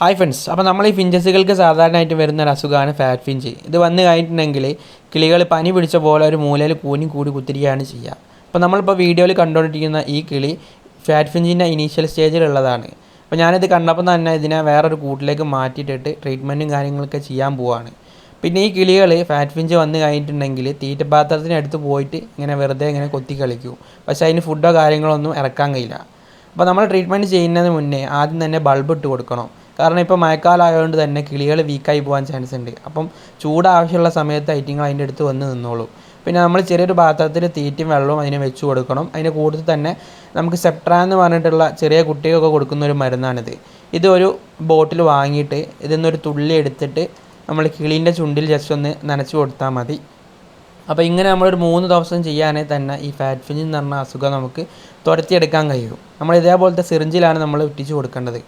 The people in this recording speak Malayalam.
ഹായ് ഫ്രണ്ട്സ്, അപ്പോൾ നമ്മൾ ഈ ഫിഞ്ചസുകൾക്ക് സാധാരണയായിട്ട് വരുന്ന ഒരു അസുഖമാണ് ഫാറ്റ് ഫിഞ്ച്. ഇത് വന്നു കഴിഞ്ഞിട്ടുണ്ടെങ്കിൽ കിളികൾ പനി പിടിച്ച പോലെ ഒരു മൂലയിൽ കൂടി കുത്തിരിക്കുകയാണ് ചെയ്യുക. അപ്പോൾ നമ്മളിപ്പോൾ വീഡിയോയിൽ കണ്ടുകൊണ്ടിരിക്കുന്ന ഈ കിളി ഫാറ്റ് ഫിഞ്ചിൻ്റെ ഇനീഷ്യൽ സ്റ്റേജിലുള്ളതാണ്. അപ്പോൾ ഞാനിത് കണ്ടപ്പോൾ തന്നെ ഇതിനെ വേറൊരു കൂട്ടിലേക്ക് മാറ്റിയിട്ടിട്ട് ട്രീറ്റ്മെൻറ്റും കാര്യങ്ങളൊക്കെ ചെയ്യാൻ പോവുകയാണ്. പിന്നെ ഈ കിളികൾ ഫാറ്റ് ഫിഞ്ച് വന്നു കഴിഞ്ഞിട്ടുണ്ടെങ്കിൽ തീറ്റപാത്രത്തിനടുത്ത് പോയിട്ട് ഇങ്ങനെ വെറുതെ ഇങ്ങനെ കൊത്തി കളിക്കും. പക്ഷേ അതിന് ഫുഡോ കാര്യങ്ങളൊന്നും ഇറക്കാൻ കഴിയില്ല. അപ്പോൾ നമ്മൾ ട്രീറ്റ്മെൻറ്റ് ചെയ്യുന്നതിന് മുന്നേ ആദ്യം തന്നെ ബൾബ് ഇട്ട് കൊടുക്കണം. കാരണം ഇപ്പോൾ മഴക്കാലം ആയതുകൊണ്ട് തന്നെ കിളികൾ വീക്കായി പോകാൻ ചാൻസ് ഉണ്ട്. അപ്പം ചൂട് ആവശ്യമുള്ള സമയത്ത് ഐറ്റിങ്ങൾ അതിൻ്റെ അടുത്ത് വന്ന് നിന്നോളൂ. പിന്നെ നമ്മൾ ചെറിയൊരു പാത്രത്തിൽ തീറ്റയും വെള്ളവും അതിന് വെച്ച് കൊടുക്കണം. അതിൻ്റെ കൂട്ടത്തിൽ തന്നെ നമുക്ക് സെപ്ട്ര എന്ന് പറഞ്ഞിട്ടുള്ള ചെറിയ കുട്ടികൾക്ക് കൊടുക്കുന്ന ഒരു മരുന്നാണിത്. ഇതൊരു ബോട്ടിൽ വാങ്ങിയിട്ട് ഇതിന്നൊരു തുള്ളി എടുത്തിട്ട് നമ്മൾ കിളീൻ്റെ ചുണ്ടിൽ ജസ്റ്റ് ഒന്ന് നനച്ച് കൊടുത്താൽ മതി. അപ്പോൾ ഇങ്ങനെ നമ്മളൊരു 3 ദിവസം ചെയ്യുകയാണെങ്കിൽ തന്നെ ഈ ഫാറ്റ് ഫിഞ്ച് എന്ന് പറഞ്ഞ അസുഖം നമുക്ക് തുരത്തിയെടുക്കാൻ കഴിയും. നമ്മൾ ഇതേപോലത്തെ സിറിഞ്ചിലാണ് നമ്മൾ ഇട്ടിച്ച് കൊടുക്കേണ്ടത്.